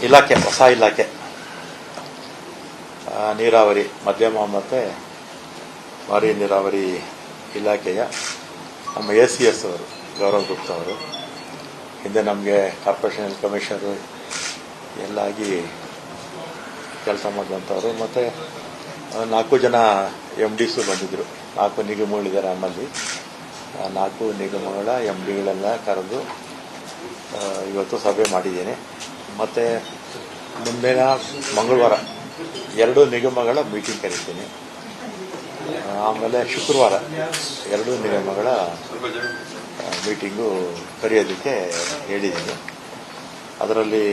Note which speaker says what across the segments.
Speaker 1: ಇಲಾಖೆ, ಹೊಸ ಇಲಾಖೆ ನೀರಾವರಿ ಮಧ್ಯಮ ಮತ್ತು ಭಾರಿ ನೀರಾವರಿ ಇಲಾಖೆಯ ನಮ್ಮ ACS ಅವರು ಗೌರವ್ ಗುಪ್ತಾ ಅವರು ಹಿಂದೆ ನಮಗೆ ಕಾರ್ಪೊರೇಷನ್ ಕಮಿಷನರು ಎಲ್ಲಾಗಿ ಕೆಲಸ ಮಾಡಿದಂಥವ್ರು. ಮತ್ತು 4 ಜನ MDs ಬಂದಿದ್ದರು. 4 ನಿಗಮಗಳಿದ್ದಾರೆ ನಮ್ಮಲ್ಲಿ. 4 ನಿಗಮಗಳ MDಗಳೆಲ್ಲ ಕರೆದು ಇವತ್ತು ಸಭೆ ಮಾಡಿದ್ದೀನಿ. ಮತ್ತು ಮುಂದಿನ ಮಂಗಳವಾರ 2 ನಿಗಮಗಳ ಮೀಟಿಂಗ್ ಕರೀತೀನಿ. ಆಮೇಲೆ ಶುಕ್ರವಾರ 2 ನಿಗಮಗಳ ಮೀಟಿಂಗು ಕರೆಯೋದಕ್ಕೆ ಹೇಳಿದ್ದೀನಿ. ಅದರಲ್ಲಿ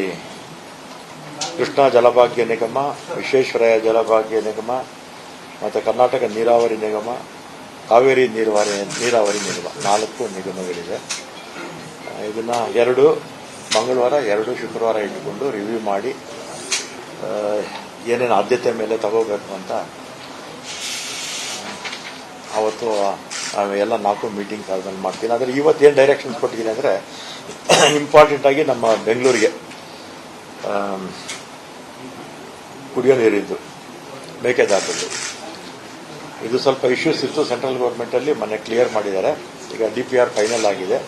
Speaker 1: ಕೃಷ್ಣಾ ಜಲಭಾಗ್ಯ ನಿಗಮ, ವಿಶ್ವೇಶ್ವರಯ್ಯ ಜಲಭಾಗ್ಯ ನಿಗಮ ಮತ್ತು ಕರ್ನಾಟಕ ನೀರಾವರಿ ನಿಗಮ, ಕಾವೇರಿ ನೀರಾವರಿ ನಿಗಮ 4 ನಿಗಮಗಳಿವೆ. ಇದನ್ನು 2 ಮಂಗಳವಾರ 2 ಶುಕ್ರವಾರ ಇಟ್ಟುಕೊಂಡು ರಿವ್ಯೂ ಮಾಡಿ ಏನೇನು ಆದ್ಯತೆ ಮೇಲೆ ತಗೋಬೇಕು ಅಂತ ಅವತ್ತು ಎಲ್ಲ 4 ಮೀಟಿಂಗ್ ಆದ್ಮೇಲೆ ಮಾಡ್ತೀನಿ. ಆದರೆ ಇವತ್ತೇನು ಡೈರೆಕ್ಷನ್ಸ್ ಕೊಟ್ಟಿದ್ದೀನಿ ಅಂದರೆ ಇಂಪಾರ್ಟೆಂಟಾಗಿ ನಮ್ಮ ಬೆಂಗಳೂರಿಗೆ ಕುಡಿಯೋ ನೀರಿದ್ದು ಮೇಕೆದಾಟದ್ದು ಇದು ಸ್ವಲ್ಪ ಇಶ್ಯೂಸ್ ಇತ್ತು. ಸೆಂಟ್ರಲ್ ಗೌರ್ಮೆಂಟಲ್ಲಿ ಮೊನ್ನೆ ಕ್ಲಿಯರ್ ಮಾಡಿದ್ದಾರೆ. ಈಗ DPR ಫೈನಲ್ ಆಗಿದೆ.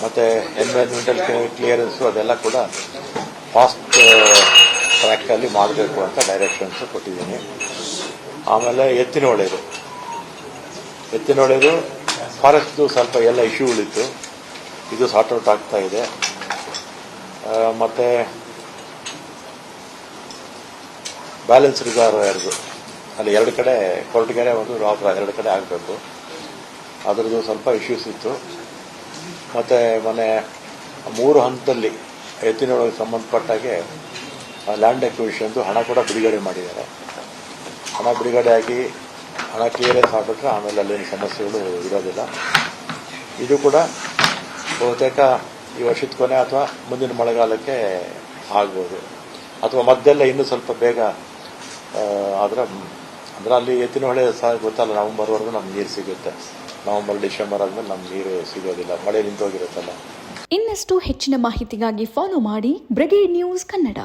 Speaker 1: ಮತ್ತು ಎನ್ವೈರನ್ಮೆಂಟಲ್ ಕ್ಲಿಯರೆನ್ಸು ಅದೆಲ್ಲ ಕೂಡ ಫಾಸ್ಟ್ ಟ್ರ್ಯಾಕಲ್ಲಿ ಮಾಡಬೇಕು ಅಂತ ಡೈರೆಕ್ಷನ್ಸ್ ಕೊಟ್ಟಿದ್ದೀನಿ. ಆಮೇಲೆ ಎತ್ತಿನ ಹೊಳೆದು ಫಾರೆಸ್ಟ್ದು ಸ್ವಲ್ಪ ಎಲ್ಲ ಇಶ್ಯೂಗಳಿತ್ತು. ಇದು ಸಾರ್ಟ್ ಔಟ್ ಆಗ್ತಾ ಇದೆ. ಮತ್ತು ಬ್ಯಾಲೆನ್ಸ್ ರಿಸರ್ವಾಯರ್ದು ಅಲ್ಲಿ 2 ಕಡೆ ಕೊರಟಗೆರೆ ಒಂದು ರಾಪುರ 2 ಕಡೆ ಆಗಬೇಕು. ಅದರದ್ದು ಸ್ವಲ್ಪ ಇಶ್ಯೂಸ್ ಇತ್ತು. ಮತ್ತು ಮೊನ್ನೆ 3 ಹಂತದಲ್ಲಿ ಎತ್ತಿನೊಳಗೆ ಸಂಬಂಧಪಟ್ಟಾಗೆ ಲ್ಯಾಂಡ್ ಅಕ್ವಿಷನ್ದು ಹಣ ಕೂಡ ಬಿಡುಗಡೆ ಮಾಡಿದ್ದಾರೆ. ಹಣ ಬಿಡುಗಡೆ ಆಗಿ ಹಣ ಕ್ಲಿಯರೆನ್ಸ್ ಆಗಿಬಿಟ್ರೆ ಆಮೇಲೆ ಅಲ್ಲಿನ ಸಮಸ್ಯೆಗಳು ಇರೋದಿಲ್ಲ. ಇದು ಕೂಡ ಬಹುತೇಕ ಈ ವರ್ಷದ ಕೊನೆ ಅಥವಾ ಮುಂದಿನ ಮಳೆಗಾಲಕ್ಕೆ ಆಗ್ಬೋದು, ಅಥವಾ ಮಧ್ಯೆಲ್ಲ ಇನ್ನೂ ಸ್ವಲ್ಪ ಬೇಗ ಆದರೆ ಅಲ್ಲಿ ಎತ್ತಿನ ಹೊಳೆ ಗೊತ್ತಲ್ಲ, ನವೆಂಬರ್ವರೆಗೂ ನಮ್ಗೆ ನೀರು ಸಿಗುತ್ತೆ. ನವೆಂಬರ್ ಡಿಸೆಂಬರ್ ಆದಮೇಲೆ ನಮ್ಗೆ ನೀರು ಸಿಗೋದಿಲ್ಲ, ಮಳೆ ನಿಂತೋಗಿರುತ್ತಲ್ಲ.
Speaker 2: ಇನ್ನಷ್ಟು ಹೆಚ್ಚಿನ ಮಾಹಿತಿಗಾಗಿ ಫಾಲೋ ಮಾಡಿ ಬ್ರಿಗೇಡ್ ನ್ಯೂಸ್ ಕನ್ನಡ.